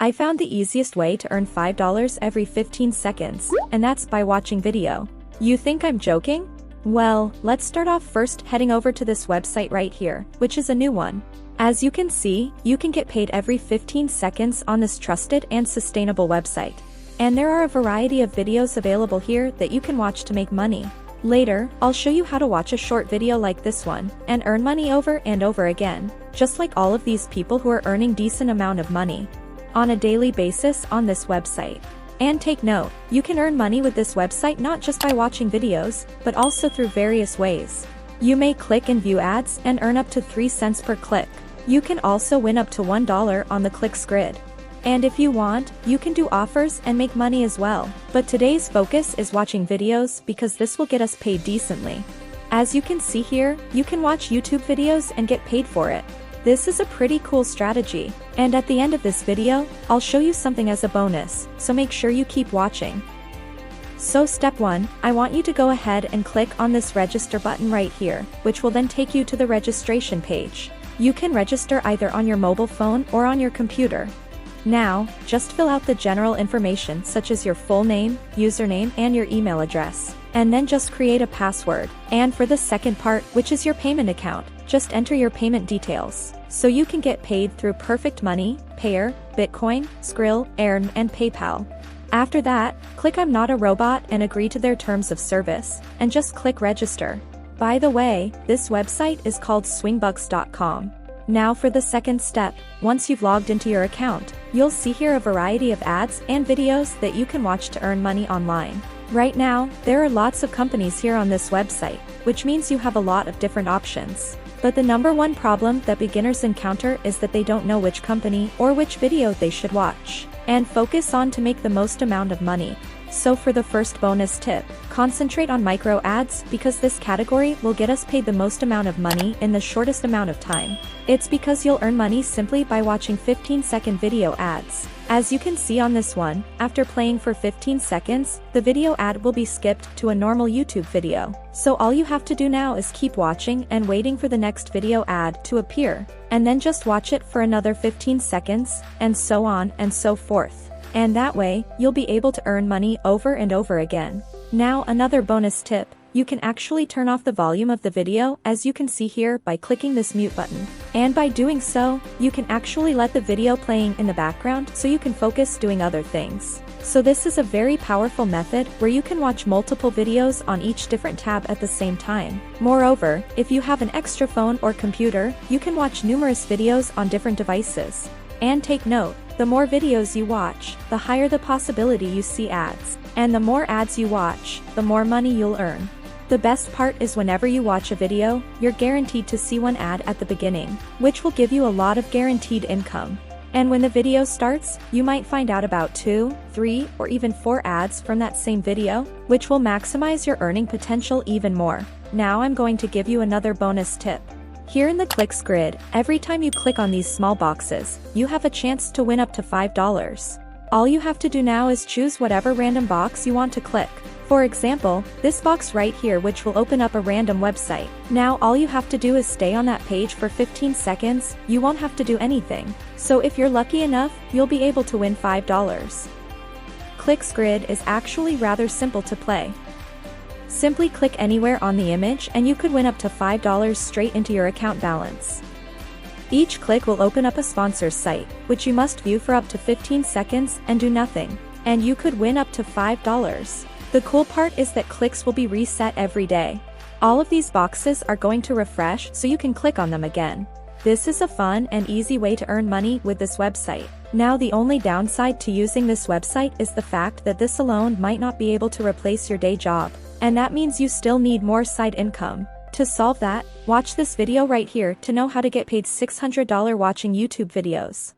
I found the easiest way to earn $5 every 15 seconds, and that's by watching video. You think I'm joking? Well, let's start off first heading over to this website right here, which is a new one. As you can see, you can get paid every 15 seconds on this trusted and sustainable website. And there are a variety of videos available here that you can watch to make money. Later, I'll show you how to watch a short video like this one, and earn money over and over again, just like all of these people who are earning decent amount of money on a daily basis on this website. And take note, you can earn money with this website not just by watching videos, but also through various ways. You may click and view ads and earn up to 3 cents per click. You can also win up to $1 on the clicks grid. And if you want, you can do offers and make money as well. But today's focus is watching videos because this will get us paid decently. As you can see here, you can watch YouTube videos and get paid for it. This is a pretty cool strategy. And at the end of this video, I'll show you something as a bonus, so make sure you keep watching. So step 1, I want you to go ahead and click on this register button right here, which will then take you to the registration page. You can register either on your mobile phone or on your computer. Now, just fill out the general information such as your full name, username, and your email address. And then just create a password. And for the second part, which is your payment account, just enter your payment details. So you can get paid through Perfect Money, Payer, Bitcoin, Skrill, Earn, and PayPal. After that, click I'm not a robot and agree to their terms of service, and just click register. By the way, this website is called swingbucks.com. Now for the second step, once you've logged into your account, you'll see here a variety of ads and videos that you can watch to earn money online. Right now, there are lots of companies here on this website, which means you have a lot of different options. But the number one problem that beginners encounter is that they don't know which company or which video they should watch and focus on to make the most amount of money. So for the first bonus tip, concentrate on micro ads because this category will get us paid the most amount of money in the shortest amount of time. It's because you'll earn money simply by watching 15-second video ads. As you can see on this one, after playing for 15 seconds, the video ad will be skipped to a normal YouTube video. So all you have to do now is keep watching and waiting for the next video ad to appear, and then just watch it for another 15 seconds, and so on and so forth. And that way, you'll be able to earn money over and over again. Now another bonus tip, you can actually turn off the volume of the video as you can see here by clicking this mute button. And by doing so, you can actually let the video playing in the background so you can focus doing other things. So this is a very powerful method where you can watch multiple videos on each different tab at the same time. Moreover, if you have an extra phone or computer, you can watch numerous videos on different devices. And take note, the more videos you watch, the higher the possibility you see ads. And the more ads you watch, the more money you'll earn. The best part is whenever you watch a video, you're guaranteed to see one ad at the beginning, which will give you a lot of guaranteed income. And when the video starts, you might find out about 2, 3, or even 4 ads from that same video, which will maximize your earning potential even more. Now I'm going to give you another bonus tip. Here in the clicks grid, every time you click on these small boxes, you have a chance to win up to $5. All you have to do now is choose whatever random box you want to click. For example, this box right here which will open up a random website. Now all you have to do is stay on that page for 15 seconds, you won't have to do anything. So if you're lucky enough, you'll be able to win $5. Clicks grid is actually rather simple to play. Simply click anywhere on the image and you could win up to $5 straight into your account balance. Each click will open up a sponsor's site, which you must view for up to 15 seconds and do nothing. And you could win up to $5. The cool part is that clicks will be reset every day. All of these boxes are going to refresh so you can click on them again. This is a fun and easy way to earn money with this website. Now the only downside to using this website is the fact that this alone might not be able to replace your day job. And that means you still need more side income. To solve that, watch this video right here to know how to get paid $600 watching YouTube videos.